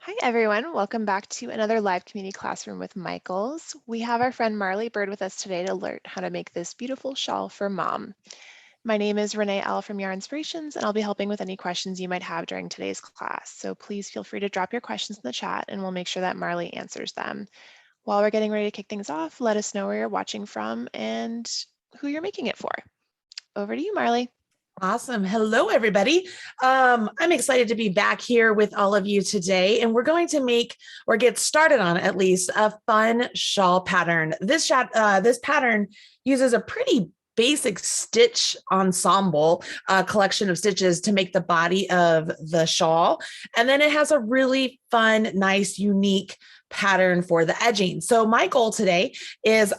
Hi everyone, welcome back to another live community classroom with Michaels. We have our friend Marley Bird with us today to learn how to make this beautiful shawl for mom. My name is Renee L. from Yarn Inspirations, and I'll be helping with any questions you might have during today's class. So please feel free to drop your questions in the chat and we'll make sure that Marley answers them. While we're getting ready to kick things off, let us know where you're watching from and who you're making it for. Over to you, Marley. Awesome. Hello, everybody. I'm excited to be back here with all of you today, and we're going to make or get started on at least a fun shawl pattern. This pattern uses a pretty basic stitch ensemble collection of stitches to make the body of the shawl. And then it has a really fun, nice, unique pattern for the edging. So my goal today is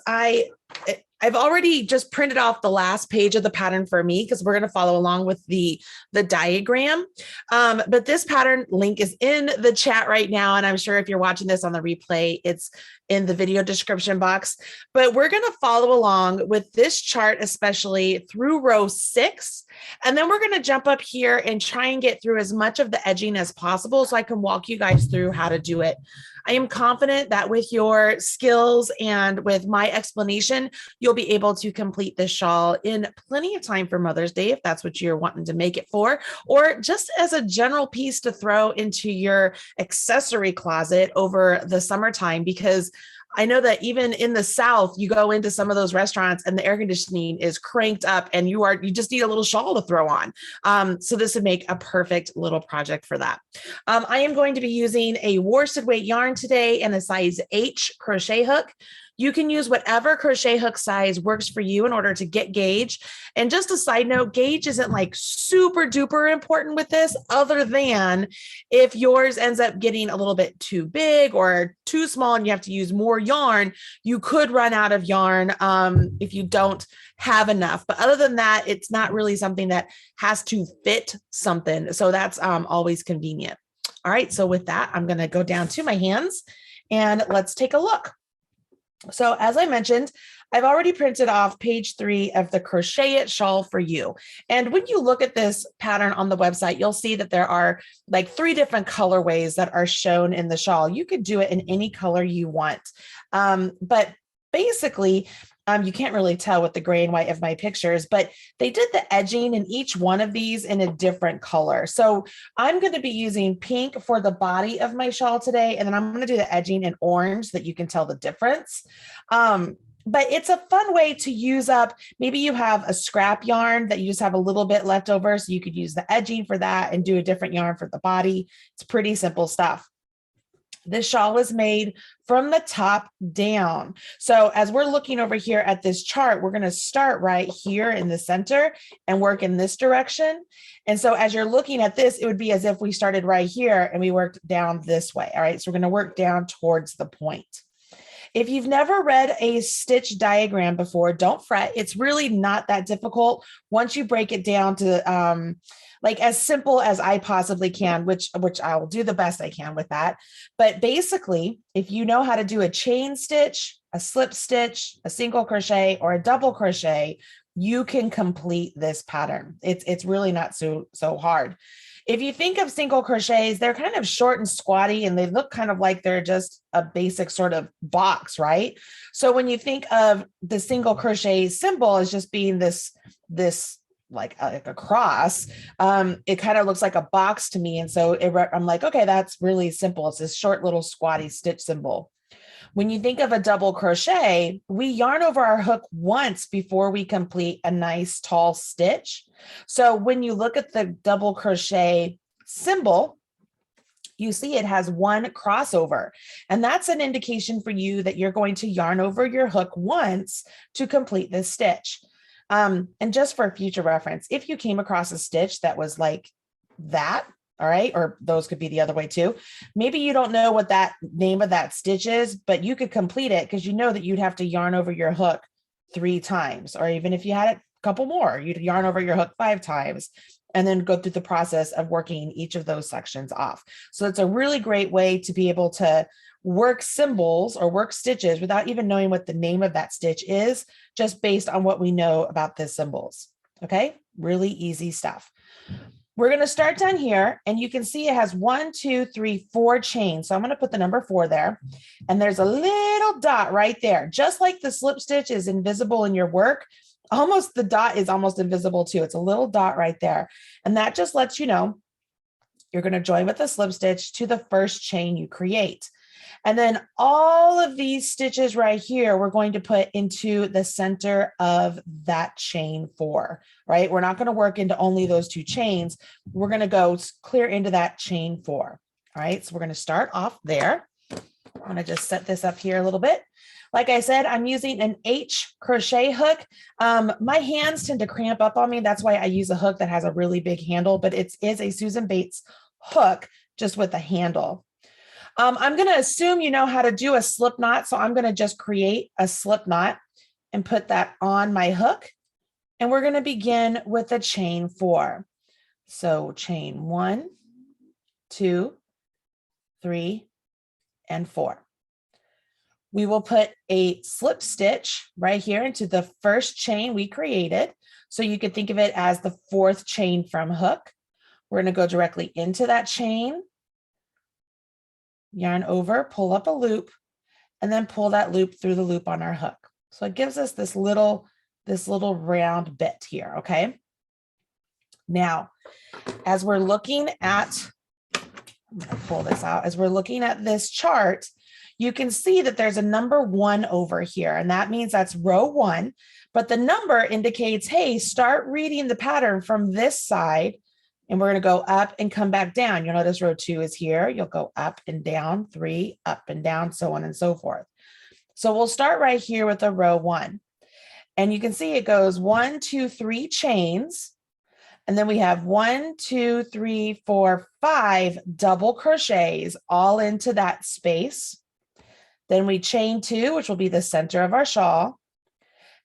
I've already just printed off the last page of the pattern for me because we're going to follow along with the diagram. But this pattern link is in the chat right now. And I'm sure if you're watching this on the replay, it's in the video description box. But we're going to follow along with this chart, especially through row 6. And then we're going to jump up here and try and get through as much of the edging as possible so I can walk you guys through how to do it. I am confident that with your skills and with my explanation, you'll be able to complete this shawl in plenty of time for Mother's Day, if that's what you're wanting to make it for, or just as a general piece to throw into your accessory closet over the summertime, because I know that even in the South, you go into some of those restaurants and the air conditioning is cranked up and you just need a little shawl to throw on. So this would make a perfect little project for that. I am going to be using a worsted weight yarn today and a size H crochet hook. You can use whatever crochet hook size works for you in order to get gauge. And just a side note, gauge isn't like super duper important with this, other than if yours ends up getting a little bit too big or too small and you have to use more yarn, you could run out of yarn if you don't have enough. But other than that, it's not really something that has to fit something. So that's always convenient. All right, so with that, I'm going to go down to my hands and let's take a look. So as I mentioned, I've already printed off page 3 of the Crochet It Shawl for You. And when you look at this pattern on the website, you'll see that there are like 3 different colorways that are shown in the shawl. You could do it in any color you want. But basically, you can't really tell with the gray and white of my pictures, but they did the edging in each one of these in a different color. So I'm going to be using pink for the body of my shawl today, and then I'm going to do the edging in orange so that you can tell the difference. But it's a fun way to use up, maybe you have a scrap yarn that you just have a little bit left over, so you could use the edging for that and do a different yarn for the body. It's pretty simple stuff. This shawl was made from the top down. So as we're looking over here at this chart, we're going to start right here in the center and work in this direction. And so as you're looking at this, it would be as if we started right here and we worked down this way. All right, so we're going to work down towards the point. If you've never read a stitch diagram before, don't fret. It's really not that difficult once you break it down to like as simple as I possibly can, which I will do the best I can with that. But basically, if you know how to do a chain stitch, a slip stitch, a single crochet, or a double crochet, you can complete this pattern. It's really not so hard. If you think of single crochets, they're kind of short and squatty, and they look kind of like they're just a basic sort of box, right? So when you think of the single crochet symbol as just being this like a cross, it kind of looks like a box to me. And so I'm like, okay, that's really simple. It's this short little squatty stitch symbol. When you think of a double crochet, we yarn over our hook once before we complete a nice tall stitch. So when you look at the double crochet symbol, you see it has one crossover, and that's an indication for you that you're going to yarn over your hook once to complete this stitch. And just for future reference, if you came across a stitch that was like that, all right, or those could be the other way too. Maybe you don't know what that name of that stitch is, but you could complete it because you know that you'd have to yarn over your hook 3 times, or even if you had it a couple more, you'd yarn over your hook 5 times and then go through the process of working each of those sections off. So it's a really great way to be able to work symbols or work stitches without even knowing what the name of that stitch is, just based on what we know about the symbols. Okay, really easy stuff. We're going to start down here, and you can see it has 1, 2, 3, 4 chains. So I'm going to put the number 4 there, and there's a little dot right there. Just like the slip stitch is invisible in your work, almost the dot is almost invisible too. It's a little dot right there. And that just lets you know you're going to join with the slip stitch to the first chain you create. And then all of these stitches right here, we're going to put into the center of that chain 4, right? We're not going to work into only those 2 chains. We're going to go clear into that chain 4. All right, so we're going to start off there. I'm going to just set this up here a little bit. Like I said, I'm using an H crochet hook. My hands tend to cramp up on me. That's why I use a hook that has a really big handle, but it is a Susan Bates hook just with a handle. I'm going to assume you know how to do a slip knot. So I'm going to just create a slip knot and put that on my hook. And we're going to begin with a chain 4. So chain 1, 2, 3, and 4. We will put a slip stitch right here into the first chain we created. So you could think of it as the 4th chain from hook. We're going to go directly into that chain, yarn over, pull up a loop, and then pull that loop through the loop on our hook. So it gives us this little round bit here, okay? Now, as we're looking at, I'm going to pull this out, as we're looking at this chart, you can see that there's a number 1 over here, and that means that's row 1, but the number indicates, hey, start reading the pattern from this side. And we're going to go up and come back down. You'll notice row 2 is here. You'll go up and down, 3, up and down, so on and so forth. So we'll start right here with a row 1. And you can see it goes 1, 2, 3 chains. And then we have 1, 2, 3, 4, 5 double crochets all into that space. Then we chain 2, which will be the center of our shawl.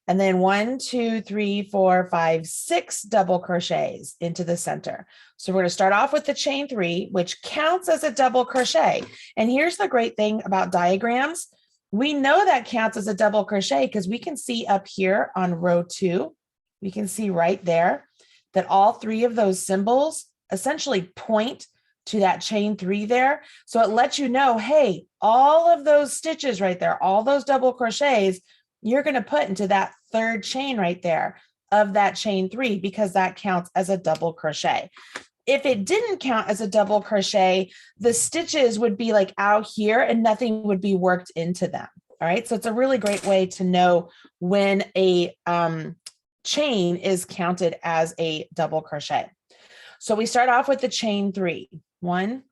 And then 1, 2, 3, 4, 5, 6 double crochets into the center. So we're going to start off with the chain 3, which counts as a double crochet. And here's the great thing about diagrams. We know that counts as a double crochet because we can see up here on row 2, we can see right there that all 3 of those symbols essentially point to that chain 3 there. So it lets you know, hey, all of those stitches right there, all those double crochets, you're going to put into that 3rd chain right there of that chain 3 because that counts as a double crochet. If it didn't count as a double crochet, the stitches would be like out here and nothing would be worked into them. All right. So it's a really great way to know when a chain is counted as a double crochet. So we start off with the chain 3, 1,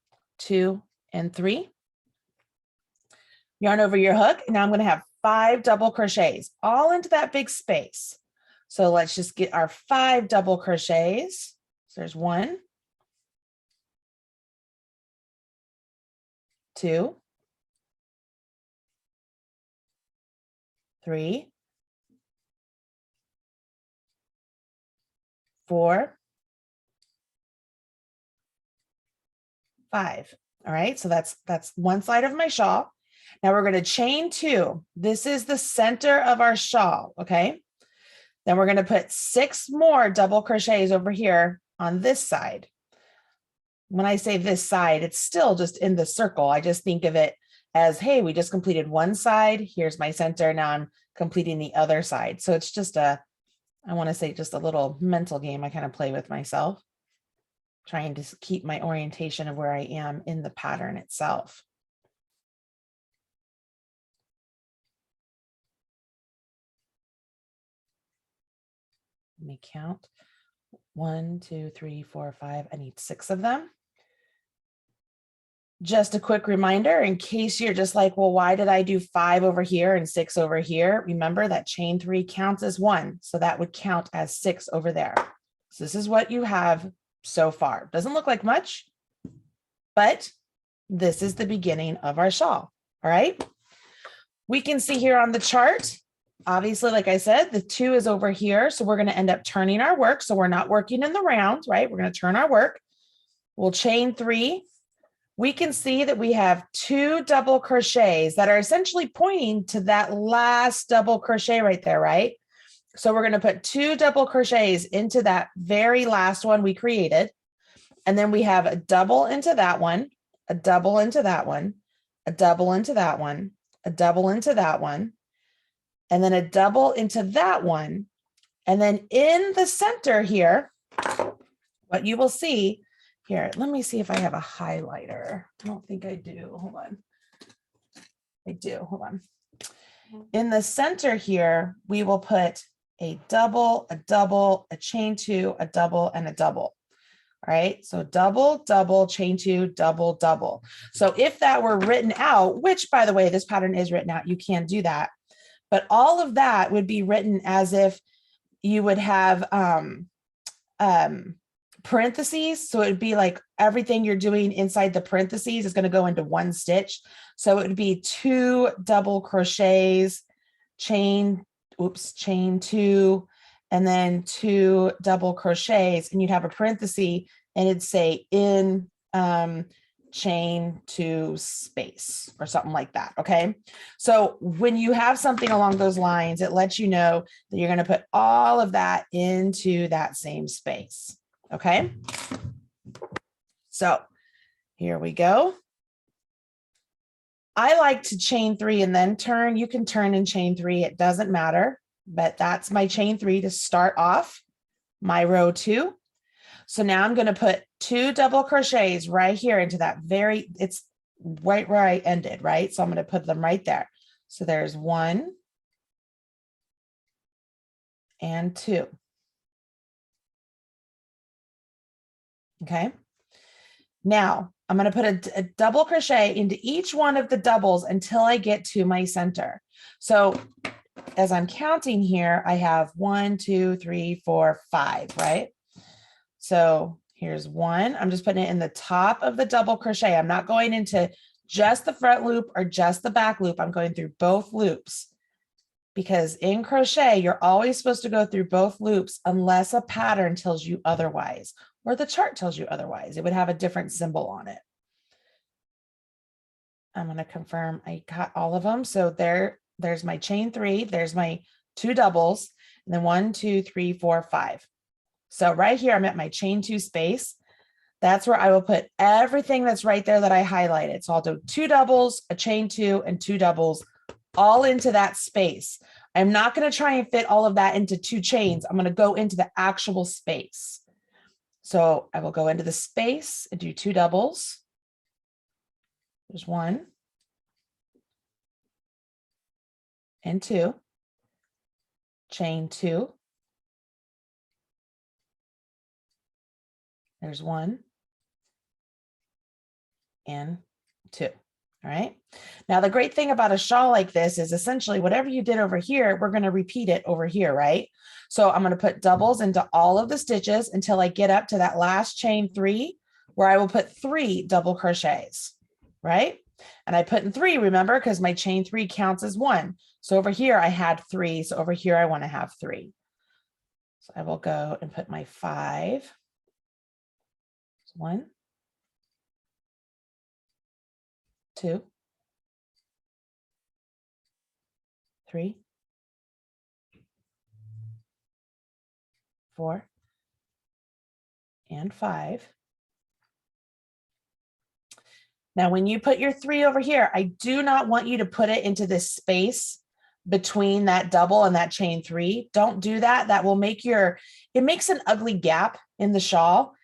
2, and 3. Yarn over your hook. Now I'm going to have 5 double crochets all into that big space. So let's just get our 5 double crochets. So there's 1, 2, 3, 4, 5. All right, so that's one side of my shawl. Now we're going to chain 2. This is the center of our shawl, okay? Then we're going to put 6 more double crochets over here on this side. When I say this side, it's still just in the circle. I just think of it as, hey, we just completed one side. Here's my center. Now I'm completing the other side. So it's just I want to say just a little mental game I kind of play with myself, trying to keep my orientation of where I am in the pattern itself. Let me count. 1, 2, 3, 4, 5. I need 6 of them. Just a quick reminder in case you're just like, well, why did I do 5 over here and 6 over here? Remember that chain 3 counts as 1. So that would count as 6 over there. So this is what you have so far. Doesn't look like much, but this is the beginning of our shawl. All right. We can see here on the chart, obviously, like I said, the 2 is over here. So we're going to end up turning our work. So we're not working in the round, right? We're going to turn our work. We'll chain 3. We can see that we have 2 double crochets that are essentially pointing to that last double crochet right there, right? So we're going to put 2 double crochets into that very last one we created. And then we have a double into that one, a double into that one, a double into that one, a double into that one, and then a double into that one. And then in the center here, what you will see here, let me see if I have a highlighter. I don't think I do. Hold on. I do. Hold on. In the center here, we will put a double, a chain two, a double, and a double. All right. So double, double, chain two, double, double. So if that were written out, which by the way, this pattern is written out, you can do that. But all of that would be written as if you would have parentheses. So it would be like everything you're doing inside the parentheses is going to go into one stitch. So it would be 2 double crochets, chain two, and then 2 double crochets, and you'd have a parenthesis and it'd say in chain 2 space or something like that. Okay. So when you have something along those lines, it lets you know that you're going to put all of that into that same space. Okay. So here we go. I like to chain 3 and then turn. You can turn and chain 3. It doesn't matter, but that's my chain 3 to start off my row 2. So now I'm going to put 2 double crochets right here into that it's right where I ended, right? So I'm going to put them right there. So there's 1 and 2. Okay. Now I'm going to put a double crochet into each one of the doubles until I get to my center. So as I'm counting here, I have 1, 2, 3, 4, 5, right? So here's 1. I'm just putting it in the top of the double crochet. I'm not going into just the front loop or just the back loop. I'm going through both loops, because in crochet, you're always supposed to go through both loops unless a pattern tells you otherwise, or the chart tells you otherwise. It would have a different symbol on it. I'm going to confirm I got all of them. So there's my chain 3, there's my 2 doubles, and then 1, 2, 3, 4, 5. So right here, I'm at my chain 2 space. That's where I will put everything that's right there that I highlighted. So I'll do 2 doubles, a chain 2, and 2 doubles all into that space. I'm not going to try and fit all of that into 2 chains. I'm going to go into the actual space. So I will go into the space and do 2 doubles. There's 1 and 2, chain 2. There's 1 and 2. All right. Now, the great thing about a shawl like this is essentially whatever you did over here, we're going to repeat it over here, right? So I'm going to put doubles into all of the stitches until I get up to that last chain 3, where I will put 3 double crochets, right? And I put in 3, remember, because my chain 3 counts as 1. So over here, I had 3. So over here, I want to have 3. So I will go and put my 5. 1, 2, 3, 4, and 5. Now, when you put your 3 over here, I do not want you to put it into this space between that double and that chain 3. Don't do that. That will make it makes an ugly gap in the shawl.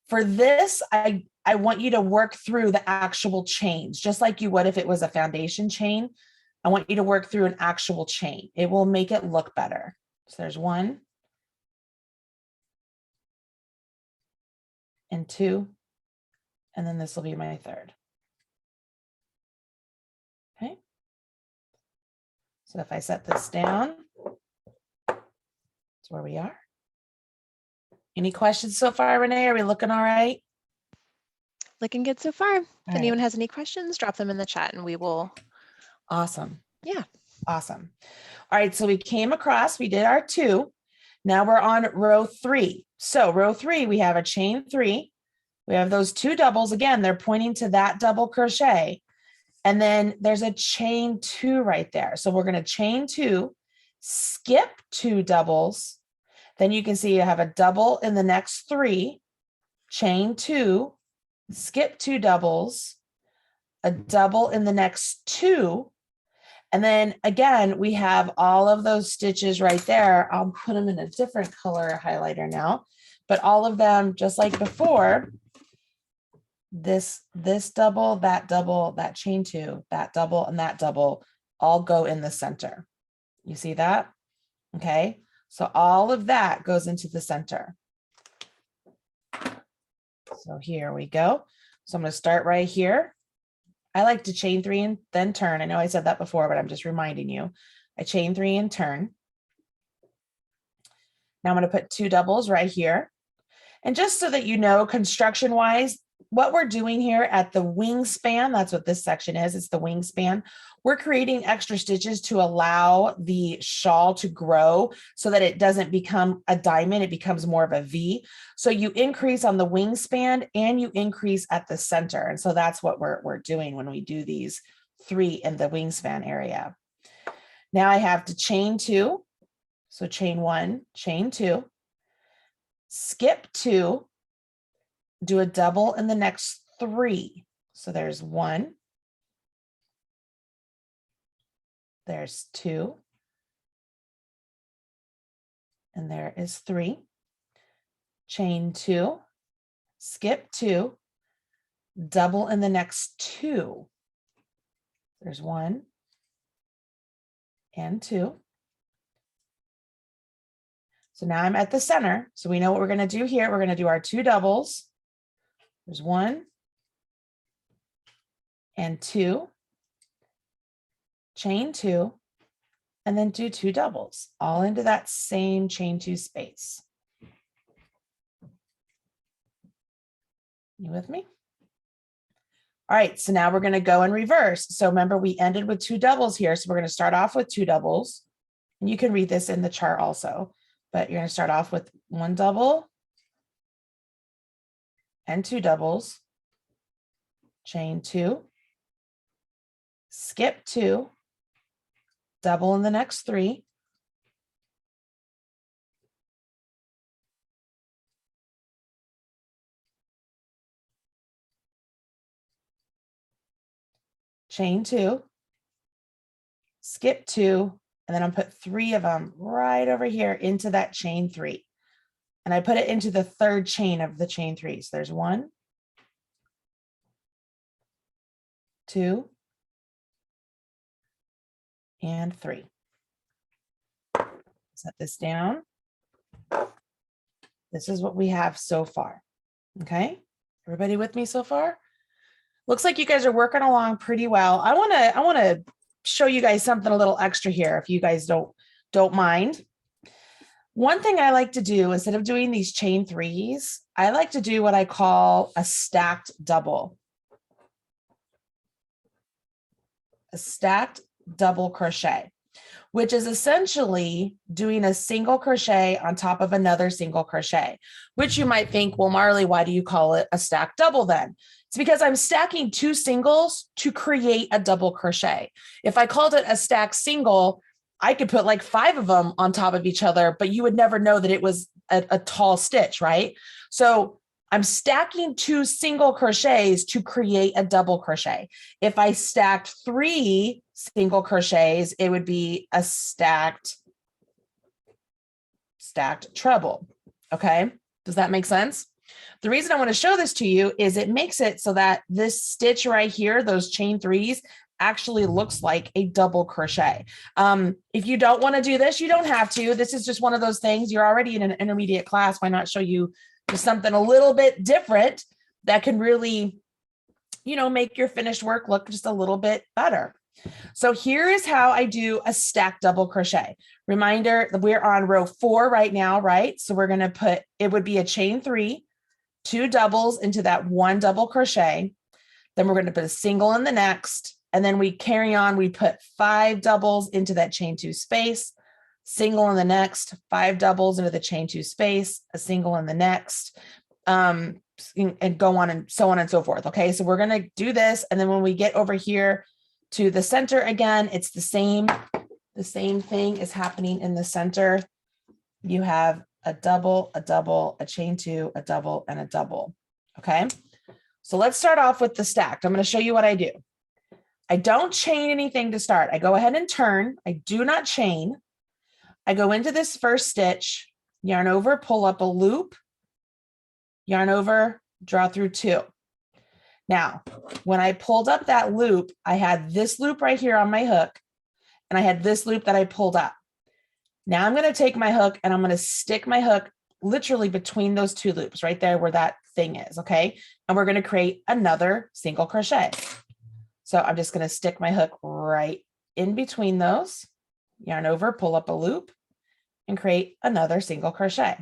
For this, I want you to work through the actual chains, just like you would if it was a foundation chain. I want you to work through an actual chain. It will make it look better. So there's 1 and 2, and then this will be my 3rd. Okay. So if I set this down, that's where we are. Any questions so far, Renee? Are we looking all right? Looking good so far. If All anyone right. has any questions, drop them in the chat and we will. Awesome. Yeah. Awesome. All right. So we came across, we did our 2. Now we're on row 3. So row 3, we have a chain 3. We have those 2 doubles. Again, they're pointing to that double crochet. And then there's a chain 2 right there. So we're going to chain 2, skip 2 doubles. Then you can see you have a double in the next 3. chain 2, skip 2 doubles, a double in the next 2, and then again, we have all of those stitches right there. I'll put them in a different color highlighter now, but all of them, just like before, this double, that chain 2, that double, and that double all go in the center. You see that? Okay, so all of that goes into the center. So here we go. So I'm going to start right here. I like to chain 3 and then turn. I know I said that before, but I'm just reminding you. I chain 3 and turn. Now I'm going to put 2 doubles right here. And just so that you know, construction wise, what we're doing here at the wingspan, that's what this section is. It's the wingspan. We're creating extra stitches to allow the shawl to grow so that it doesn't become a diamond. It becomes more of a V. So you increase on the wingspan and you increase at the center. And so that's what we're doing when we do these 3 in the wingspan area. Now I have to chain 2. So chain 1, chain 2, skip 2, do a double in the next 3. So there's 1, there's 2, and there is 3. Chain 2, skip 2, double in the next 2. There's 1 and 2. So now I'm at the center. So we know what we're going to do here. We're going to do our 2 doubles. There's 1 and 2, chain 2, and then do 2 doubles, all into that same chain 2 space. You with me? All right, so now we're going to go in reverse. So remember, we ended with 2 doubles here. So we're going to start off with 2 doubles. And you can read this in the chart also, but you're going to start off with 1 double and 2 doubles, chain 2, skip 2, double in the next 3, chain 2, skip 2, and then I'll put 3 of them right over here into that chain 3. And I put it into the 3rd chain of the chain 3. So there's 1, 2, and 3. Set this down. This is what we have so far. Okay, everybody with me so far? Looks like you guys are working along pretty well. I want to show you guys something a little extra here, if you guys don't mind. One thing I like to do, instead of doing these chain 3s, I like to do what I call a stacked double. A stacked double crochet, which is essentially doing a single crochet on top of another single crochet, which you might think, well, Marley, why do you call it a stacked double then? It's because I'm stacking 2 singles to create a double crochet. If I called it a stacked single, I could put like 5 of them on top of each other, but you would never know that it was a tall stitch, right? So I'm stacking 2 single crochets to create a double crochet. If I stacked 3 single crochets, it would be a stacked treble. Okay, does that make sense? The reason I want to show this to you is it makes it so that this stitch right here, those chain 3s, actually looks like a double crochet. If you don't want to do this, you don't have to. This is just one of those things. You're already in an intermediate class. Why not show you just something a little bit different that can really, make your finished work look just a little bit better. So here is how I do a stacked double crochet. Reminder that we're on row 4 right now, right? So we're going to put, it would be a chain 3, 2 doubles into that 1 double crochet. Then we're going to put a single in the next, and then we carry on. We put 5 doubles into that chain 2 space, single in the next, 5 doubles into the chain 2 space, a single in the next, and go on and so on and so forth. Okay, so we're going to do this. And then when we get over here to the center again, it's the same thing is happening in the center. You have a double, a chain 2, a double, and a double. Okay, so let's start off with the stacked. I'm going to show you what I do. I don't chain anything to start. I go ahead and turn. I do not chain. I go into this first stitch, yarn over, pull up a loop, yarn over, draw through 2. Now, when I pulled up that loop, I had this loop right here on my hook, and I had this loop that I pulled up. Now I'm going to take my hook and I'm going to stick my hook literally between those 2 loops right there where that thing is. Okay. And we're going to create another single crochet. So I'm just going to stick my hook right in between those, yarn over, pull up a loop, and create another single crochet.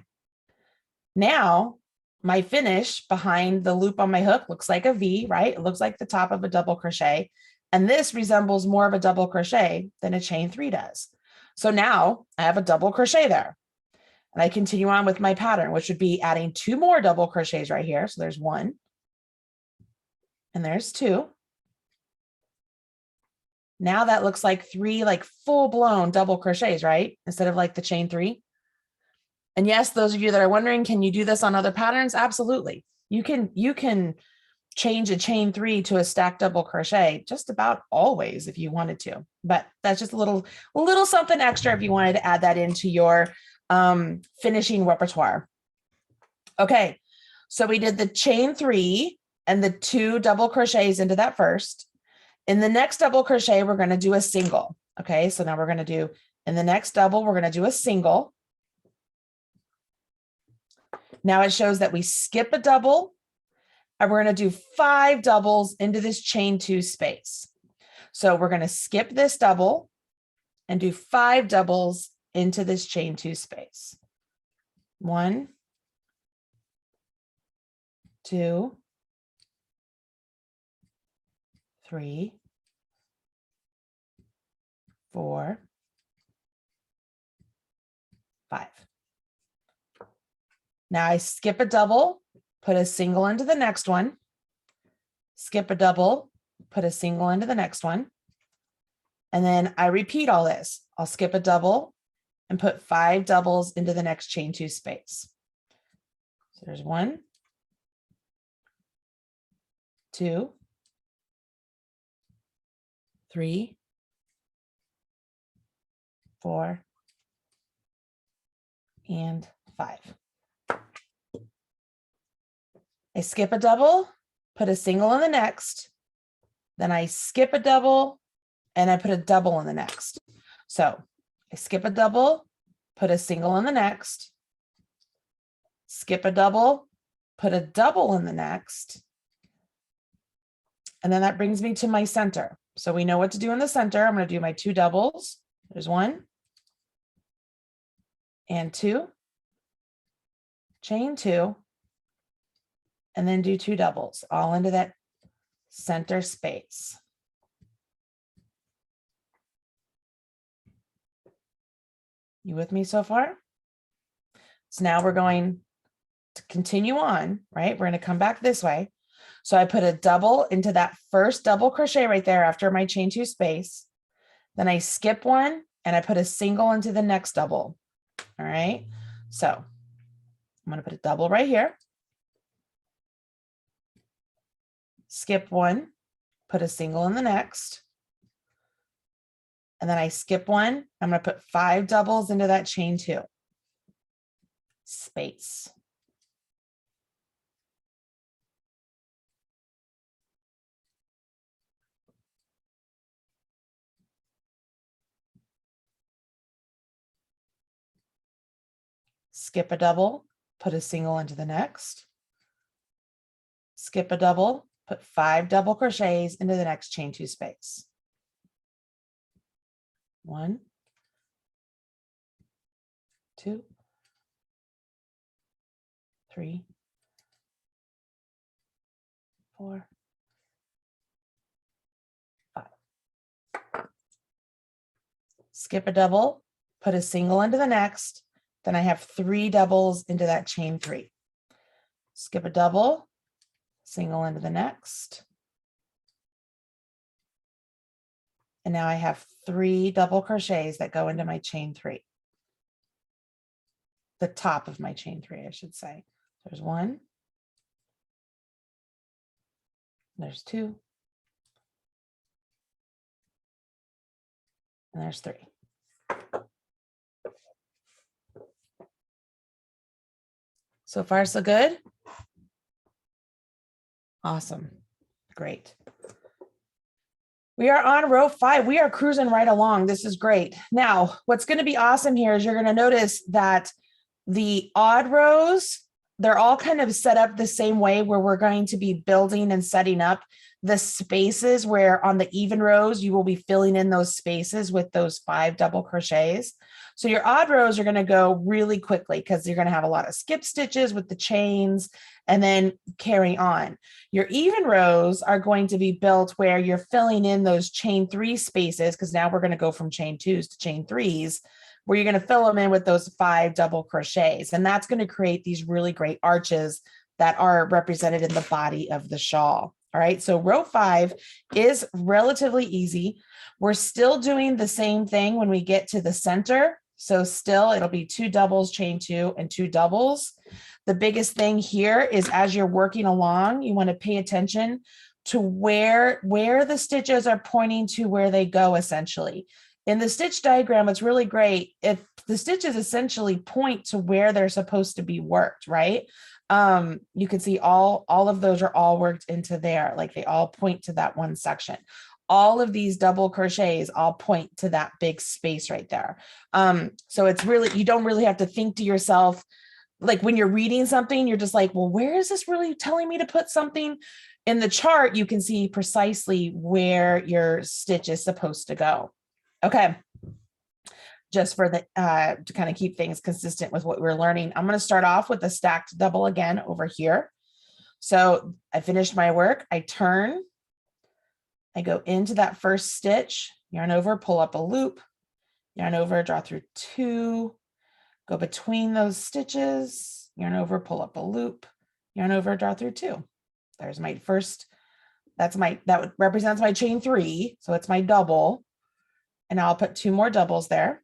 Now my finish behind the loop on my hook looks like a V, right? It looks like the top of a double crochet. And this resembles more of a double crochet than a chain 3 does. So now I have a double crochet there. And I continue on with my pattern, which would be adding 2 more double crochets right here. So there's 1 and there's 2. Now that looks like 3 like full-blown double crochets, right? Instead of like the chain 3. And yes, those of you that are wondering, can you do this on other patterns? Absolutely. You can change a chain 3 to a stacked double crochet just about always if you wanted to, but that's just a little something extra if you wanted to add that into your finishing repertoire. Okay, so we did the chain 3 and the 2 double crochets into that first. In the next double crochet, we're going to do a single. Okay, so now we're going to do, in the next double, we're going to do a single. Now it shows that we skip a double, and we're going to do 5 doubles into this chain 2 space. So we're going to skip this double and do 5 doubles into this chain 2 space. 1, 2, 3, 4, 5. Now I skip a double, put a single into the next one, skip a double, put a single into the next one, and then I repeat all this. I'll skip a double and put 5 doubles into the next chain 2 space. So there's 1, 2, 3, 4, and 5. I skip a double, put a single in the next, then I skip a double, and I put a double in the next. So I skip a double, put a single in the next, skip a double, put a double in the next, and then that brings me to my center. So we know what to do in the center. I'm going to do my 2 doubles. There's 1 and 2, chain 2, and then do 2 doubles all into that center space. You with me so far? So now we're going to continue on, right? We're going to come back this way. So I put a double into that first double crochet right there after my chain 2 space. Then I skip 1 and I put a single into the next double. All right. So I'm going to put a double right here. Skip 1, put a single in the next. And then I skip 1. I'm going to put 5 doubles into that chain 2 space. Skip a double, put a single into the next. Skip a double, put 5 double crochets into the next chain 2 space. 1, 2, 3, 4, 5. Skip a double, put a single into the next. Then I have 3 doubles into that chain 3. Skip a double, single into the next. And now I have 3 double crochets that go into my chain 3. The top of my chain 3, I should say. There's 1, There's 2. And there's 3. So far, so good? Awesome. Great. We are on row 5. We are cruising right along. This is great. Now, what's going to be awesome here is you're going to notice that the odd rows, they're all kind of set up the same way, where we're going to be building and setting up the spaces where on the even rows, you will be filling in those spaces with those 5 double crochets. So your odd rows are going to go really quickly because you're going to have a lot of skip stitches with the chains and then carry on. Your even rows are going to be built where you're filling in those chain 3 spaces, because now we're going to go from chain 2s to chain 3s, where you're going to fill them in with those 5 double crochets. And that's going to create these really great arches that are represented in the body of the shawl. All right, so row 5 is relatively easy. We're still doing the same thing when we get to the center. So still it'll be 2 doubles, chain 2, and 2 doubles. The biggest thing here is as you're working along, you want to pay attention to where the stitches are pointing to where they go essentially. In the stitch diagram, it's really great if the stitches essentially point to where they're supposed to be worked, right? You can see all of those are all worked into there, like they all point to that one section. All of these double crochets all point to that big space right there. So it's really, you don't really have to think to yourself, like when you're reading something, you're just like, well, where is this really telling me to put something? In the chart, you can see precisely where your stitch is supposed to go. Okay. Just for the to kind of keep things consistent with what we're learning, I'm going to start off with a stacked double again over here. So I finished my work. I turn, I go into that first stitch, yarn over, pull up a loop, yarn over, draw through 2, go between those stitches, yarn over, pull up a loop, yarn over, draw through 2. There's my first, that represents my chain 3. So it's my double. And I'll put 2 more doubles there.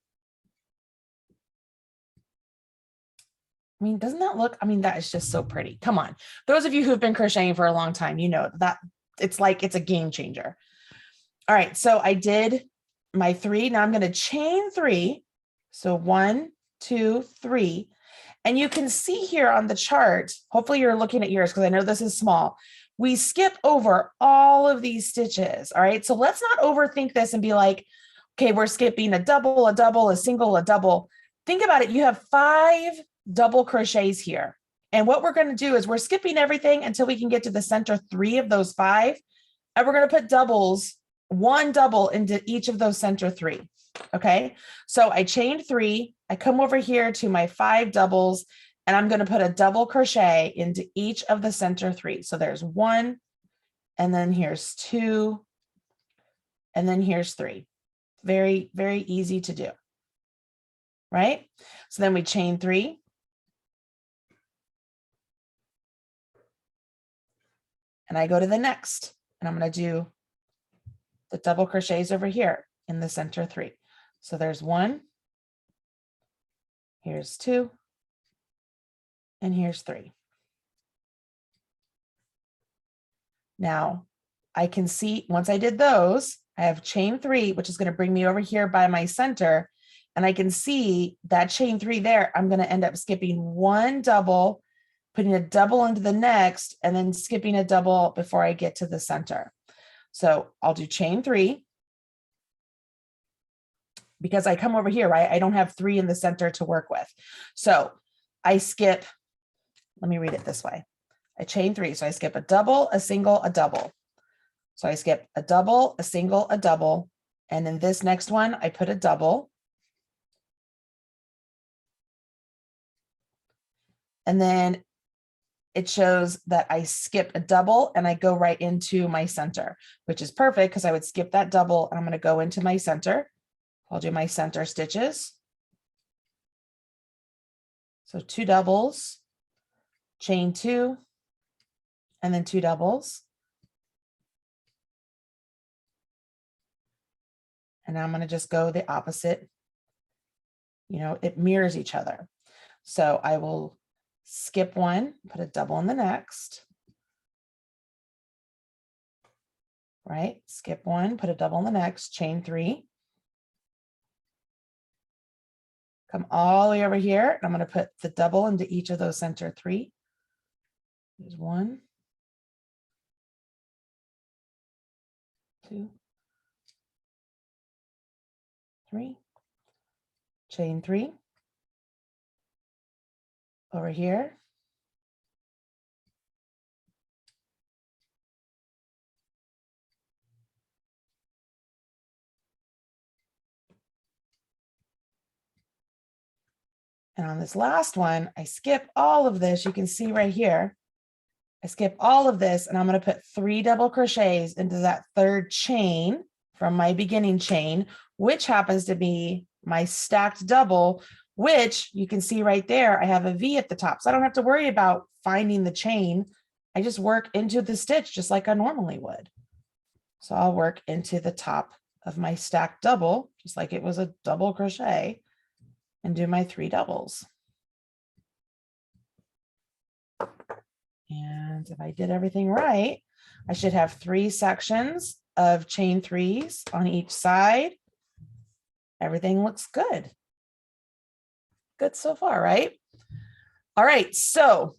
I mean, doesn't that look, I mean, that is just so pretty. Come on. Those of you who've been crocheting for a long time, you know that it's like, it's a game changer. All right. So I did my 3. Now I'm going to chain 3. So 1, 2, 3. And you can see here on the chart, hopefully you're looking at yours because I know this is small. We skip over all of these stitches. All right. So let's not overthink this and be like, okay, we're skipping a double, a single, a double. Think about it. You have 5 double crochets here. And what we're going to do is we're skipping everything until we can get to the center 3 of those 5. And we're going to put doubles, 1 double into each of those center 3. Okay. So I chained 3. I come over here to my 5 doubles, and I'm going to put a double crochet into each of the center 3. So there's 1, and then here's 2, and then here's 3. Very, very easy to do. Right? So then we chain 3. And I go to the next, and I'm going to do the double crochets over here in the center 3. So there's 1, here's 2, and here's 3. Now I can see once I did those, I have chain 3, which is going to bring me over here by my center. And I can see that chain 3 there. I'm going to end up skipping 1 double, putting a double into the next, and then skipping a double before I get to the center. So I'll do chain 3 because I come over here, right? I don't have 3 in the center to work with. So I skip, let me read it this way. I chain 3. So I skip a double, a single, a double. So I skip a double, a single, a double. And in this next one, I put a double. And then it shows that I skip a double and I go right into my center, which is perfect because I would skip that double and I'm going to go into my center. I'll do my center stitches. So 2 doubles, chain 2, and then 2 doubles. And I'm going to just go the opposite. You know, it mirrors each other. So I will skip 1, put a double in the next. right? Skip one, put a double in the next, chain 3. Come all the way over here. I'm going to put the double into each of those center 3. There's 1, 2, 3, chain 3 over here. And on this last one, I skip all of this. You can see right here, I skip all of this and I'm going to put 3 double crochets into that third chain from my beginning chain, which happens to be my stacked double, which you can see right there. I have a V at the top, so I don't have to worry about finding the chain. I just work into the stitch just like I normally would. So I'll work into the top of my stacked double, just like it was a double crochet, and do my 3 doubles. And if I did everything right, I should have 3 sections of chain 3s on each side. Everything looks good. Good so far, right? All right, so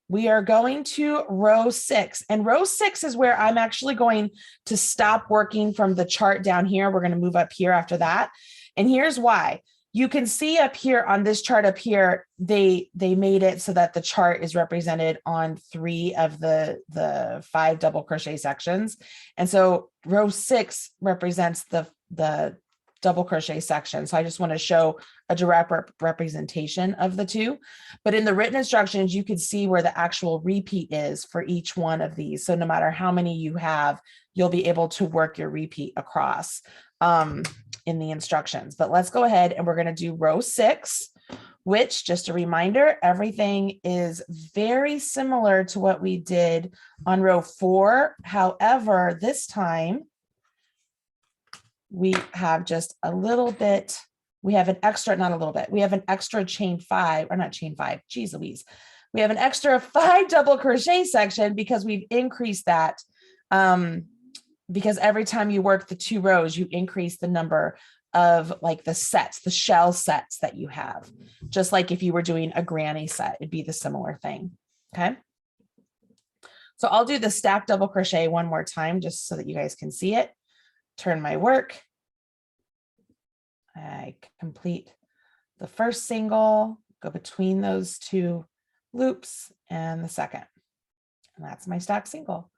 we are going to row 6, and row 6 is where I'm actually going to stop working from the chart down here. We're going to move up here after that. And here's why. You can see up here on this chart up here, they made it so that the chart is represented on 3 of the 5 double crochet sections. And so row 6 represents the double crochet section. So I just want to show a direct representation of the 2. But in the written instructions, you can see where the actual repeat is for each one of these. So no matter how many you have, you'll be able to work your repeat across in the instructions. But let's go ahead and we're going to do row 6, which, just a reminder, everything is very similar to what we did on row 4. However, this time we have just a little bit, we have an extra, not a little bit, we have an extra chain 5, or not chain 5, geez Louise. We have an extra 5 double crochet section because we've increased that. Because every time you work the 2 rows, you increase the number of like the sets, the shell sets that you have. Just like if you were doing a granny set, it'd be the similar thing. Okay. So I'll do the stacked double crochet one more time, just so that you guys can see it. Turn my work. I complete the first single, go between those 2 loops and the second. And that's my stack single.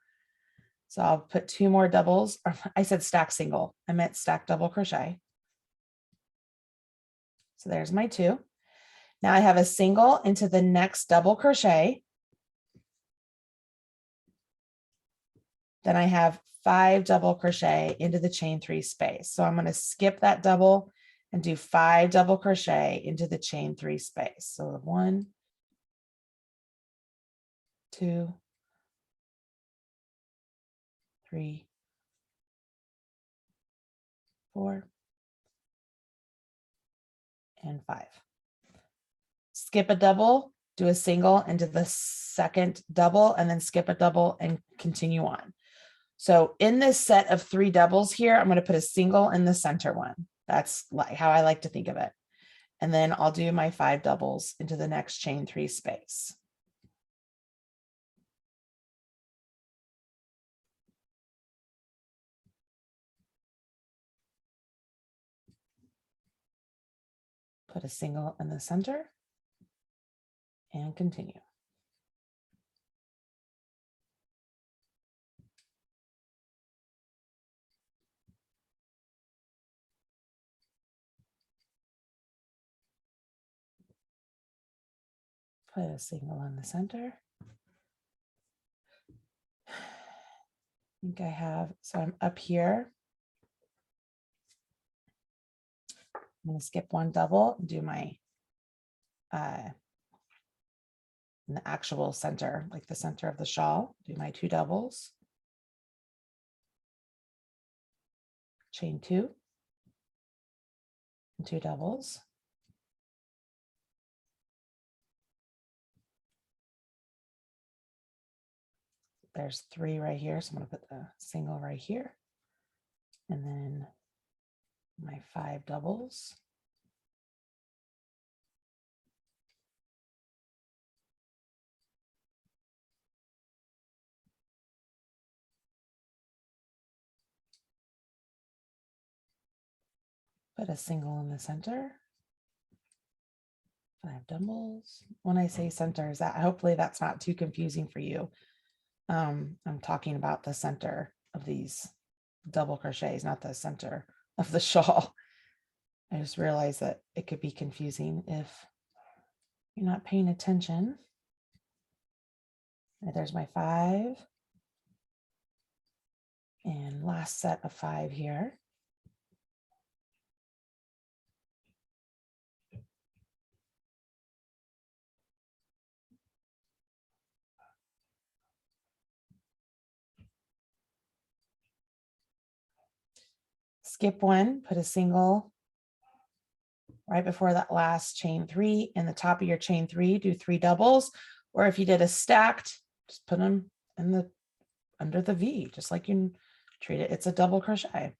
So I'll put 2 more doubles, or I said stack single, I meant stack double crochet. So there's my 2. Now I have a single into the next double crochet. Then I have 5 double crochet into the chain 3 space. So I'm going to skip that double and do 5 double crochet into the chain 3 space. So 1, 2, 3, 4, and 5. Skip a double, do a single into the second double, and then skip a double and continue on. So in this set of 3 doubles here, I'm going to put a single in the center one. That's like how I like to think of it. And then I'll do my 5 doubles into the next chain 3 space. Put a single in the center and continue. Put a single in the center. I think I have, so I'm up here. I'm going to skip 1 double and do my in the actual center, like the center of the shawl, do my 2 doubles, chain 2, and 2 doubles. there's 3 right here. So I'm going to put the single right here. And then my 5 doubles. Put a single in the center. 5 doubles. When I say center, is that hopefully that's not too confusing for you. I'm talking about the center of these double crochets, not the center of the shawl. I just realized that it could be confusing if you're not paying attention. And there's my 5. And last set of 5 here. Skip 1, put a single right before that last chain 3. In the top of your chain 3, do 3 doubles. Or if you did a stacked, just put them in the under the V, just like you treat it. It's a double crochet.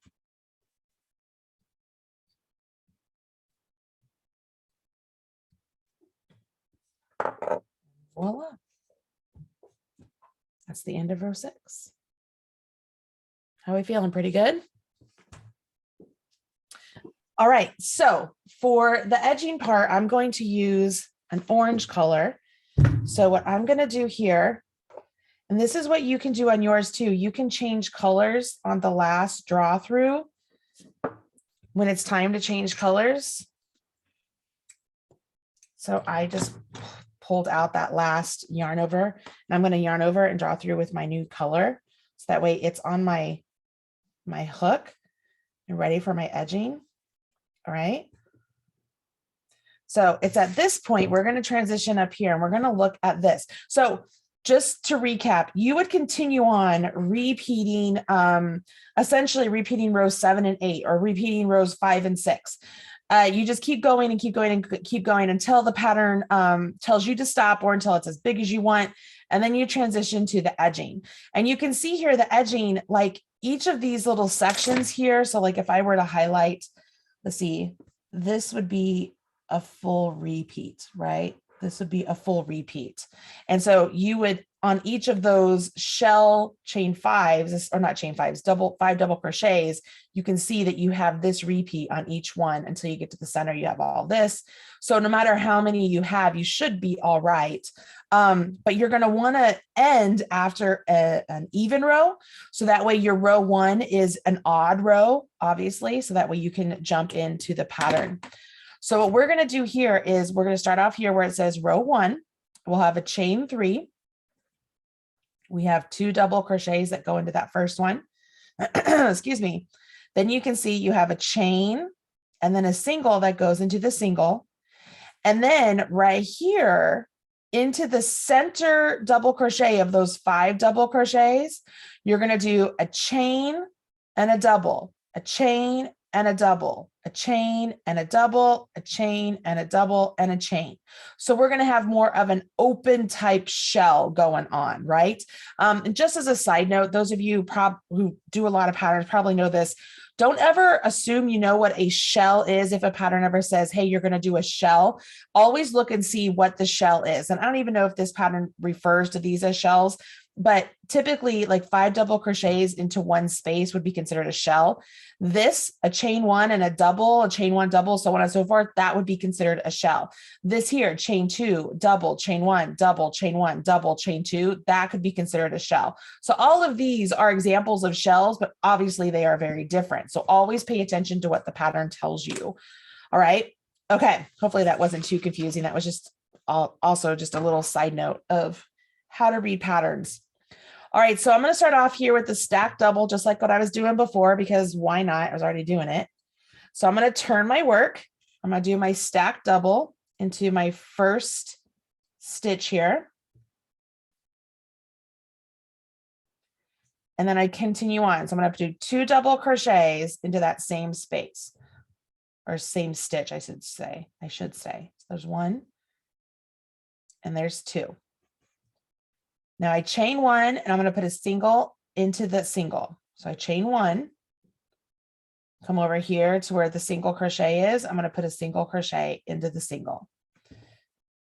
Voila. That's the end of row 6. How are we feeling? Pretty good? All right, so for the edging part, I'm going to use an orange color. So what I'm going to do here, and this is what you can do on yours too. You can change colors on the last draw through when it's time to change colors. So I just pulled out that last yarn over, and I'm going to yarn over and draw through with my new color. So that way it's on my hook and ready for my edging. All right. So it's at this point, we're going to transition up here and we're going to look at this. So just to recap, you would continue on repeating, essentially repeating rows 7 and 8 or repeating rows 5 and 6. You just keep going and keep going and keep going until the pattern tells you to stop or until it's as big as you want. And then you transition to the edging. And you can see here the edging, like each of these little sections here. So like if I were to highlight, let's see, this would be a full repeat, right? This would be a full repeat. And so you would, on each of those shell chain 5s, or not chain 5s, 5 double crochets, you can see that you have this repeat on each one until you get to the center, you have all this. So no matter how many you have, you should be all right. But you're going to want to end after an even row. So that way your row 1 is an odd row, obviously. So that way you can jump into the pattern. So what we're going to do here is we're going to start off here where it says row 1. We'll have a chain 3. We have 2 double crochets that go into that first one. Excuse me. Then you can see you have a chain and then a single that goes into the single. And then right here into the center double crochet of those 5 double crochets, you're going to do a chain and a double, a chain and a double, a chain and a double, a chain and a double, and a chain. So we're going to have more of an open type shell going on, right? And just as a side note, those of you who do a lot of patterns probably know this. Don't ever assume you know what a shell is. If a pattern ever says, hey, you're going to do a shell, always look and see what the shell is. And I don't even know if this pattern refers to these as shells, but typically like 5 double crochets into one space would be considered a shell. This, a chain 1 and a double, a chain 1 double, so on and so forth, that would be considered a shell. This here, chain 2, double, chain 1, double, chain 1, double, chain 2, that could be considered a shell. So all of these are examples of shells, but obviously they are very different. So always pay attention to what the pattern tells you. All right. Okay. Hopefully that wasn't too confusing. That was just also just a little side note of how to read patterns. All right, so I'm going to start off here with the stacked double, just like what I was doing before, because why not? I was already doing it. So I'm going to turn my work. I'm going to do my stacked double into my first stitch here. And then I continue on. So I'm going to have to do 2 double crochets into that same space, or same stitch, I should say. So there's 1 and there's 2. Now I chain one and I'm going to put a single into the single. So I chain one, come over here to where the single crochet is. I'm going to put a single crochet into the single.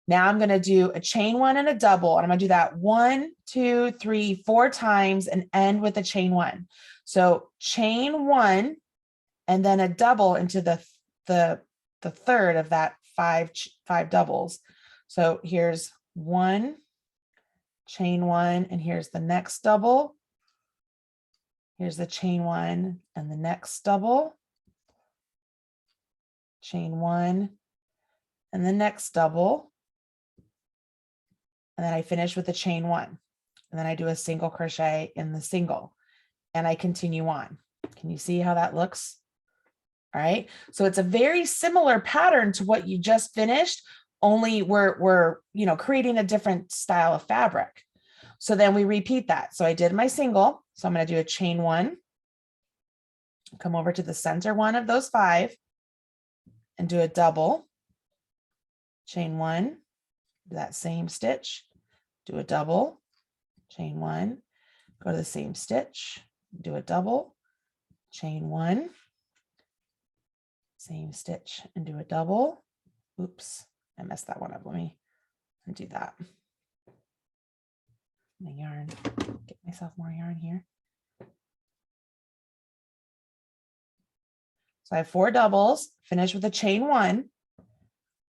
Now I'm going to do a chain one and a double, and I'm going to do that 1, 2, 3, 4 times and end with a chain one. So chain one and then a double into the third of that five doubles. So here's one, chain one, and here's the next double. Here's the chain one and the next double, chain one and the next double. And then I finish with the chain one. And then I do a single crochet in the single and I continue on. Can you see how that looks? All right. So it's a very similar pattern to what you just finished, only we're creating a different style of fabric. So then we repeat that. So I did my single. So I'm going to do a chain one, come over to the center one of those 5 and do a double, chain one, do that same stitch, do a double, chain one, go to the same stitch, do a double, chain one, same stitch and do a double. Oops, I messed that one up. Let me undo that. My yarn, get myself more yarn here. So I have 4 doubles, finish with a chain one,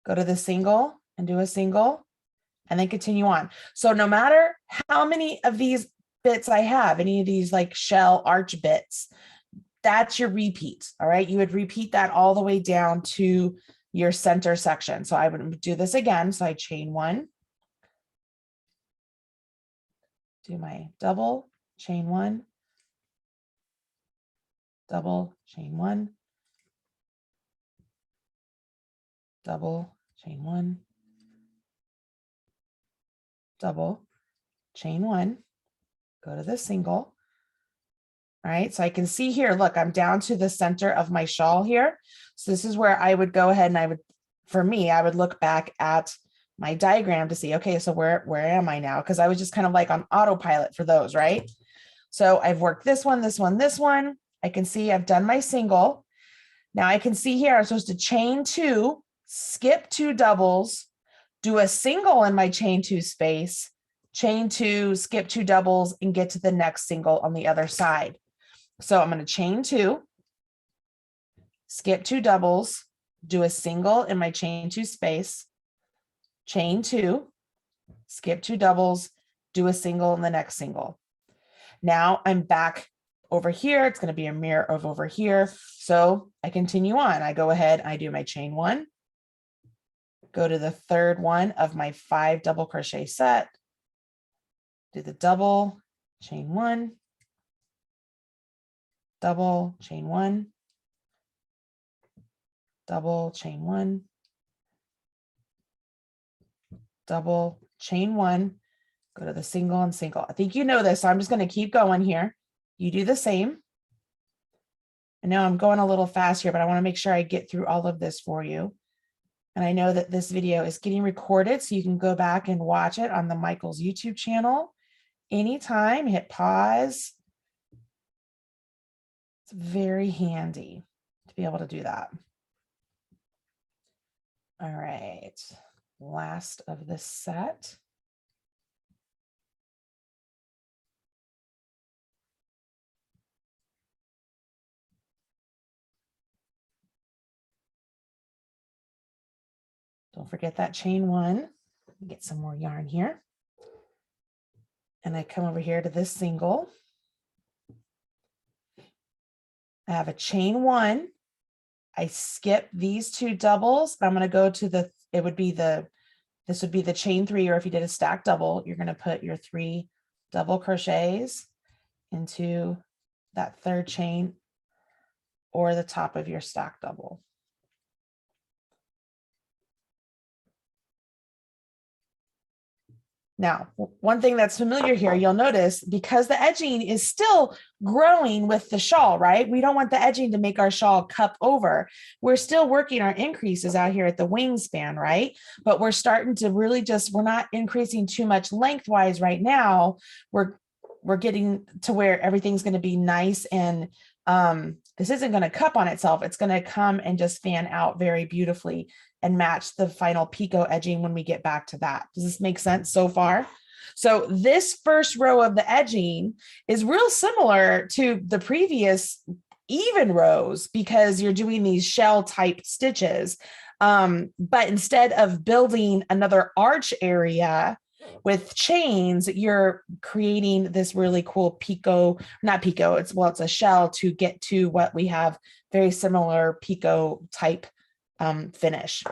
go to the single and do a single, and then continue on. So no matter how many of these bits I have, any of these like shell arch bits, that's your repeat. All right. You would repeat that all the way down to your center section. So I would do this again. So I chain one, do my double, chain one, double, chain one, double, chain one, double, chain one, go to the single. All right, so I can see here, look, I'm down to the center of my shawl here. So this is where I would go ahead and I would look back at my diagram to see, okay, so where am I now? Because I was just kind of like on autopilot for those, right? So I've worked this one, this one, this one. I can see I've done my single. Now I can see here I'm supposed to chain 2, skip 2 doubles, do a single in my chain 2 space, chain 2, skip 2 doubles, and get to the next single on the other side. So I'm going to chain 2, skip 2 doubles, do a single in my chain 2 space, chain 2, skip 2 doubles, do a single in the next single. Now I'm back over here. It's going to be a mirror of over here. So I continue on. I go ahead, I do my chain 1, go to the third one of my 5 double crochet set, do the double, chain 1, double, chain 1, double, chain 1, double, chain 1, go to the single and single. I think you know this, so I'm just going to keep going here. You do the same. I know I'm going a little fast here, but I want to make sure I get through all of this for you. And I know that this video is getting recorded, so you can go back and watch it on the Michael's YouTube channel anytime. Hit pause. It's very handy to be able to do that. All right, last of this set. Don't forget that chain 1. Get some more yarn here. And I come over here to this single. I have a chain 1. I skip these 2 doubles. I'm going to go to this would be the chain 3, or if you did a stack double, you're going to put your 3 double crochets into that third chain or the top of your stack double. Now, one thing that's familiar here, you'll notice because the edging is still growing with the shawl, right? We don't want the edging to make our shawl cup over. We're still working our increases out here at the wingspan, right? But we're starting to really we're not increasing too much lengthwise right now. We're getting to where everything's going to be nice and this isn't going to cup on itself. It's going to come and just fan out very beautifully and match the final picot edging when we get back to that. Does this make sense so far? So this first row of the edging is real similar to the previous even rows because you're doing these shell type stitches. But instead of building another arch area with chains, you're creating this really cool picot, not picot, it's a shell to get to what we have very similar picot type finish.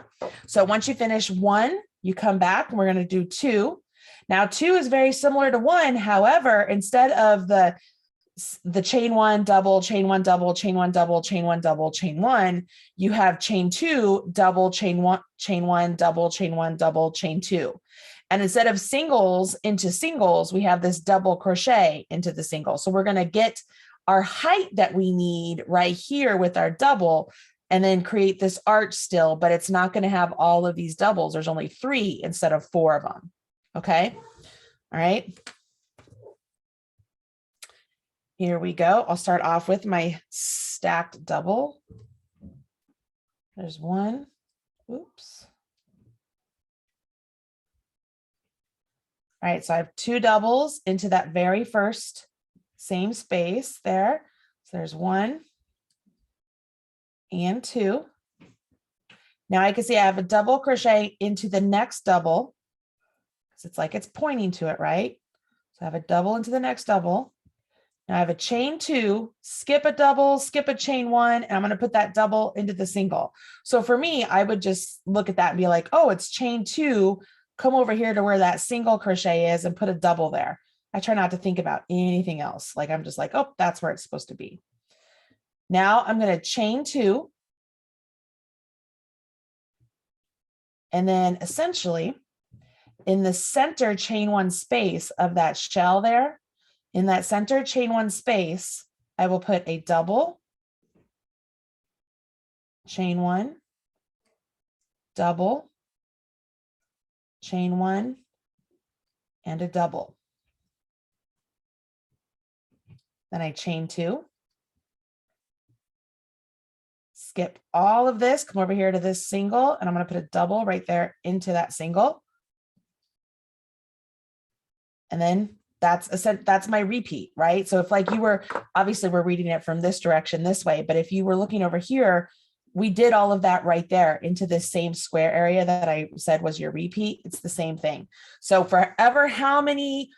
So once you finish one, you come back and we're going to do two. Now two is very similar to one. However, instead of the chain one, double, chain one, double, chain one, double, chain one, double, chain one, you have chain two, double, chain one, double, chain one, double, chain two. And instead of singles into singles, we have this double crochet into the single. So we're going to get our height that we need right here with our double and then create this arch still, but it's not going to have all of these doubles. There's only 3 instead of 4 of them. Okay. All right. Here we go. I'll start off with my stacked double. There's one. Oops. All right, so I have 2 doubles into that very first same space there. So there's 1 and 2. Now I can see I have a double crochet into the next double because it's like it's pointing to it, right? So I have a double into the next double. Now I have a chain 2, skip a double, skip a chain 1, and I'm going to put that double into the single. So for me, I would just look at that and be like, oh, it's chain 2. Come over here to where that single crochet is and put a double there. I try not to think about anything else. Like I'm just like, oh, that's where it's supposed to be. Now I'm going to chain 2. And then essentially in the center chain 1 space of that shell there, in that center chain 1 space, I will put a double, chain 1, double, chain 1, and a double. Then I chain 2, skip all of this, come over here to this single, and I'm going to put a double right there into that single. And then that's my repeat, right? So if like you were, obviously we're reading it from this direction this way, but if you were looking over here, we did all of that right there into this same square area that I said was your repeat. It's the same thing. So forever, how many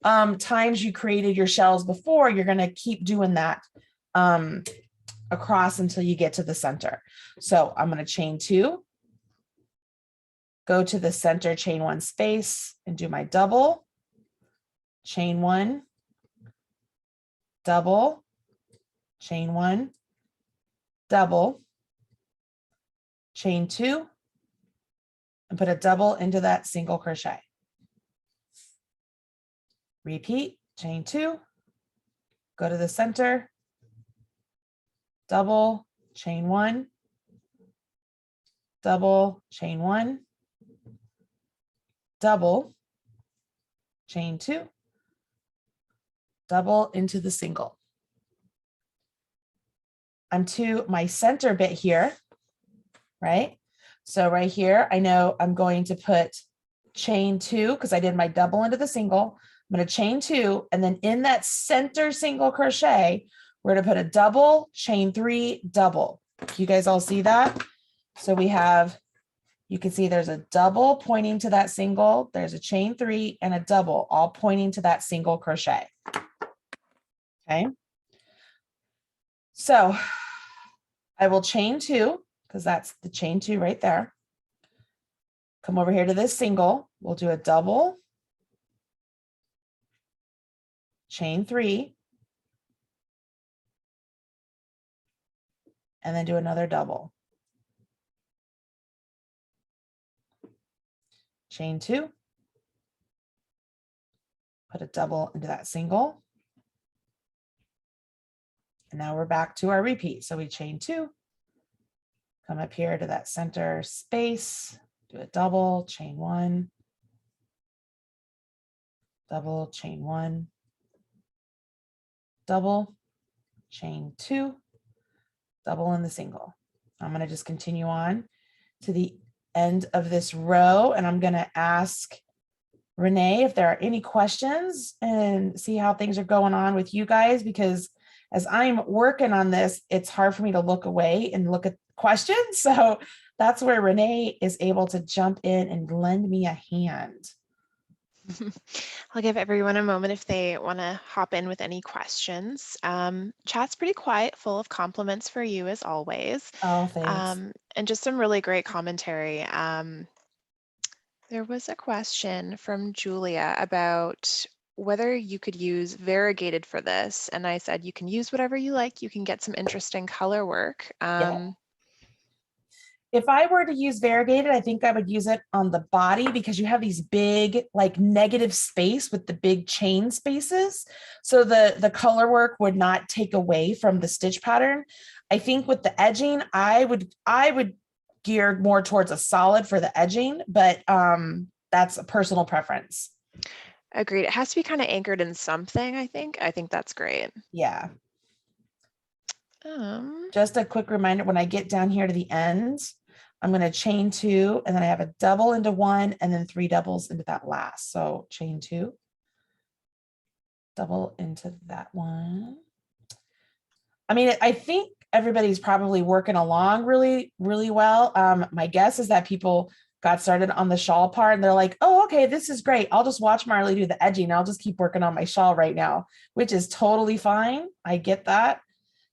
times you created your shells before, you're going to keep doing that across until you get to the center. So I'm going to chain 2, go to the center chain 1 space and do my double, chain 1, double, chain 1, double, chain 2, and put a double into that single crochet. Repeat, chain 2, go to the center, double, chain 1, double, chain 1, double, chain 2, double into the single. I'm to my center bit here, right? So right here, I know I'm going to put chain 2 because I did my double into the single. I'm going to chain 2, and then in that center single crochet, we're going to put a double, chain 3, double. You guys all see that? So we have, you can see there's a double pointing to that single, there's a chain 3 and a double all pointing to that single crochet. Okay. So I will chain 2 because that's the chain 2 right there. Come over here to this single. We'll do a double, chain 3, and then do another double. Chain 2, put a double into that single. And now we're back to our repeat. So we chain 2, come up here to that center space, do a double, chain 1, double, chain 1, double, chain 2, double in the single. I'm going to just continue on to the end of this row, and I'm going to ask Renee if there are any questions and see how things are going on with you guys, because as I'm working on this, it's hard for me to look away and look at questions. So that's where Renee is able to jump in and lend me a hand. I'll give everyone a moment if they want to hop in with any questions. Chat's pretty quiet, full of compliments for you as always. Oh, thanks. And just some really great commentary. There was a question from Julia about whether you could use variegated for this. And I said, you can use whatever you like. You can get some interesting color work. Yeah. If I were to use variegated, I think I would use it on the body because you have these big like negative space with the big chain spaces. So the color work would not take away from the stitch pattern. I think with the edging, I would gear more towards a solid for the edging, but that's a personal preference. Agreed. It has to be kind of anchored in something, I think. I think that's great. Yeah. Just a quick reminder, when I get down here to the end, I'm going to chain 2, and then I have a double into 1 and then 3 doubles into that last. So chain 2, double into that one. I mean, I think everybody's probably working along really, really well. My guess is that people got started on the shawl part and they're like, oh, okay, this is great. I'll just watch Marley do the edging. I'll just keep working on my shawl right now, which is totally fine. I get that.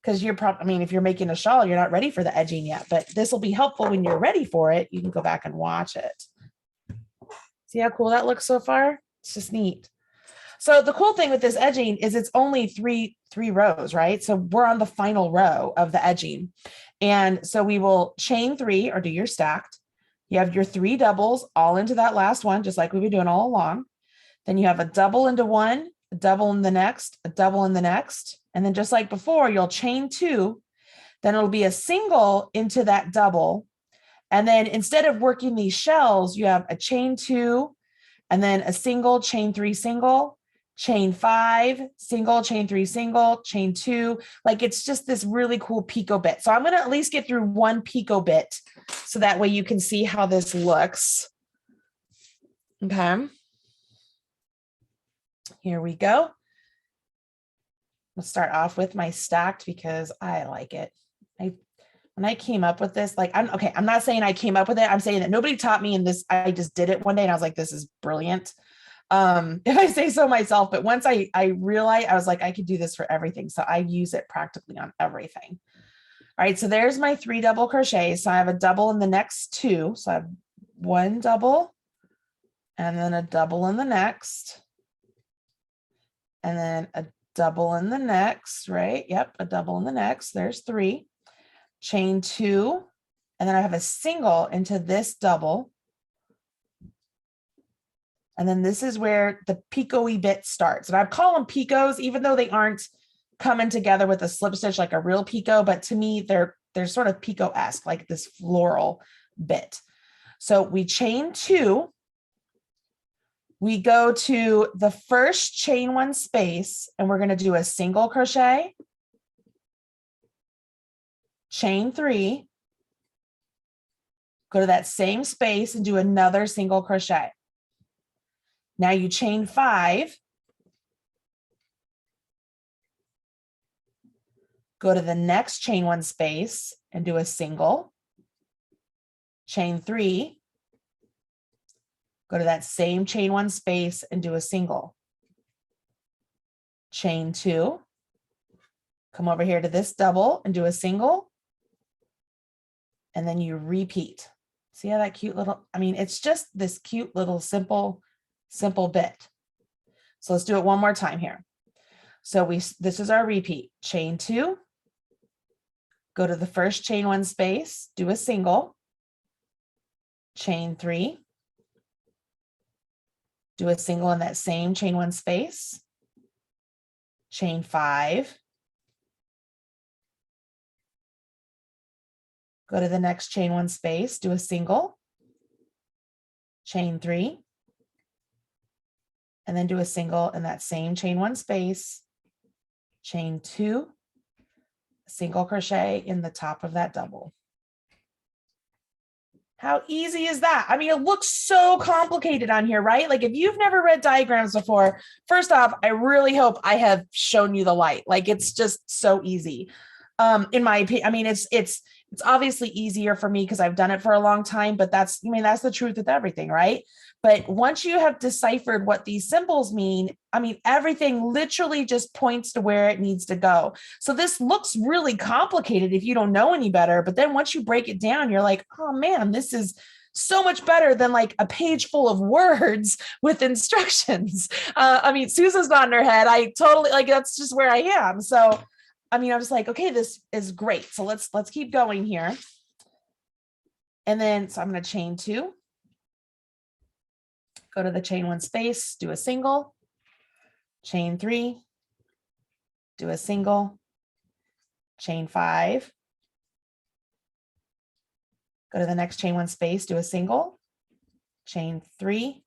Because you're probably, I mean, if you're making a shawl, you're not ready for the edging yet, but this will be helpful when you're ready for it. You can go back and watch it. See how cool that looks so far? It's just neat. So the cool thing with this edging is it's only three rows, right? So we're on the final row of the edging. And so we will chain 3 or do your stacked. You have your 3 doubles all into that last one, just like we've been doing all along. Then you have a double into 1, a double in the next, a double in the next. And then just like before, you'll chain 2, then it'll be a single into that double. And then instead of working these shells, you have a chain 2, and then a single, chain 3, single, chain 5, single, chain 3, single, chain 2. Like it's just this really cool picot bit. So I'm going to at least get through one picot bit so that way you can see how this looks. Okay. Here we go. Let's start off with my stacked because I like it. When I came up with this, like, I'm not saying I came up with it. I'm saying that nobody taught me in this. I just did it one day and I was like, this is brilliant. If I say so myself, but once I realized, I was like, I could do this for everything. So I use it practically on everything. All right. So there's my 3 double crochets. So I have a double in the next 2. So I have 1 double and then a double in the next. And then a double in the next, right? Yep, a double in the next. There's 3. Chain 2, and then I have a single into this double. And then this is where the picot-y bit starts. And I call them picots, even though they aren't coming together with a slip stitch like a real picot, but to me, they're sort of picot-esque, like this floral bit. So we chain 2. We go to the first chain 1 space, and we're going to do a single crochet, chain 3, go to that same space and do another single crochet. Now you chain 5, go to the next chain 1 space and do a single, chain 3, go to that same chain 1 space and do a single, chain 2, come over here to this double and do a single, and then you repeat. See how that cute little, I mean, it's just this cute little simple bit. So let's do it one more time here. So this is our repeat. Chain 2, go to the first chain 1 space, do a single, chain 3, do a single in that same chain 1 space, chain 5, go to the next chain 1 space, do a single, chain 3, and then do a single in that same chain 1 space, chain 2, single crochet in the top of that double. How easy is that? I mean, it looks so complicated on here, right? Like if you've never read diagrams before, first off, I really hope I have shown you the light. Like it's just so easy. In my opinion, I mean, it's obviously easier for me because I've done it for a long time, but that's the truth with everything, right? But once you have deciphered what these symbols mean, I mean, everything literally just points to where it needs to go. So this looks really complicated if you don't know any better, but then once you break it down, you're like, oh man, this is so much better than like a page full of words with instructions. I mean, Susan's nodding her head. I totally like, that's just where I am. So I mean, I was like, okay, this is great. So let's keep going here. And then, so I'm going to chain 2, go to the chain 1 space, do a single, chain 3, do a single, chain 5, go to the next chain 1 space, do a single, chain 3,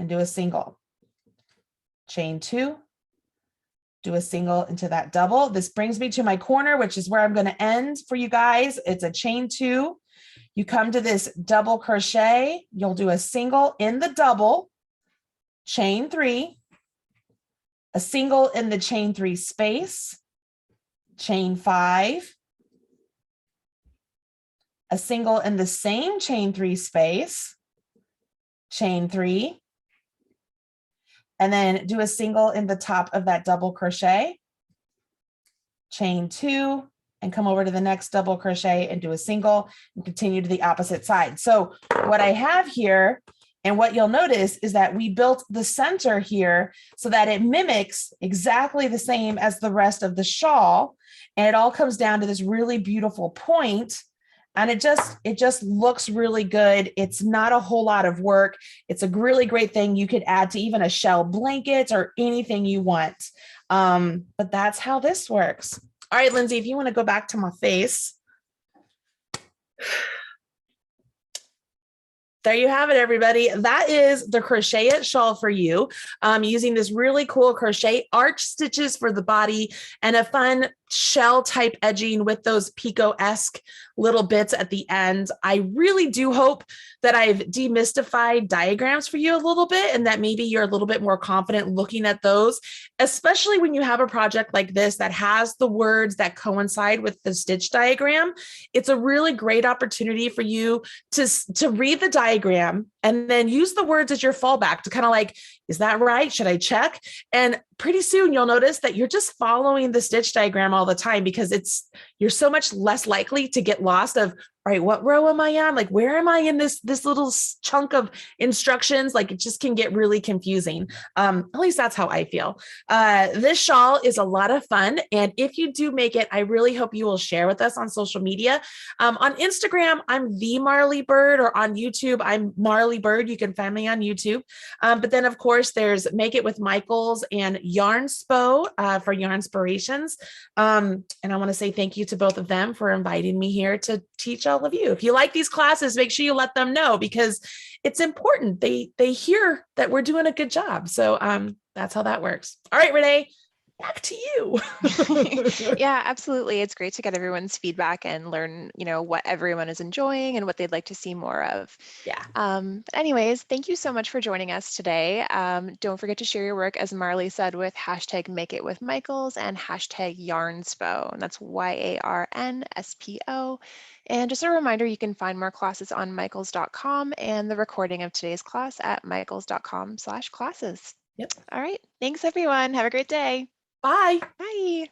and do a single, chain 2, do a single into that double. This brings me to my corner, which is where I'm going to end for you guys. It's a chain 2. You come to this double crochet. You'll do a single in the double, chain 3, a single in the chain 3 space, chain 5, a single in the same chain 3 space, chain 3, and then do a single in the top of that double crochet, chain 2, and come over to the next double crochet and do a single and continue to the opposite side. So what I have here and what you'll notice is that we built the center here so that it mimics exactly the same as the rest of the shawl. And it all comes down to this really beautiful point. And it just looks really good. It's not a whole lot of work. It's a really great thing you could add to even a shell blanket or anything you want. But that's how this works. All right, Lindsay, if you want to go back to my face. There you have it, everybody. That is the Crochet It shawl for you, using this really cool crochet arch stitches for the body and a fun shell type edging with those Pico-esque little bits at the end. I really do hope that I've demystified diagrams for you a little bit and that maybe you're a little bit more confident looking at those, especially when you have a project like this that has the words that coincide with the stitch diagram. It's a really great opportunity for you to read the diagram and then use the words as your fallback to kind of like, is that right? Should I check? And pretty soon you'll notice that you're just following the stitch diagram all the time because you're so much less likely to get lost of, all right, what row am I on? Like, where am I in this little chunk of instructions? Like, it just can get really confusing. At least that's how I feel. This shawl is a lot of fun. And if you do make it, I really hope you will share with us on social media. On Instagram, I'm the Marley Bird, or on YouTube, I'm Marley Bird. You can find me on YouTube. But then, of course, there's Make It with Michaels and Yarnspo for Yarn Inspirations. And I want to say thank you to both of them for inviting me here to teach all of you. If you like these classes, make sure you let them know because it's important. They hear that we're doing a good job. So that's how that works. All right, Renee, back to you. Yeah, absolutely. It's great to get everyone's feedback and learn, what everyone is enjoying and what they'd like to see more of. Yeah. But anyways, thank you so much for joining us today. Don't forget to share your work, as Marley said, with hashtag Make It with Michaels and hashtag Yarnspo. And that's YARNSPO. And just a reminder, you can find more classes on michaels.com and the recording of today's class at michaels.com/classes. Yep. All right. Thanks, everyone. Have a great day. Bye. Bye.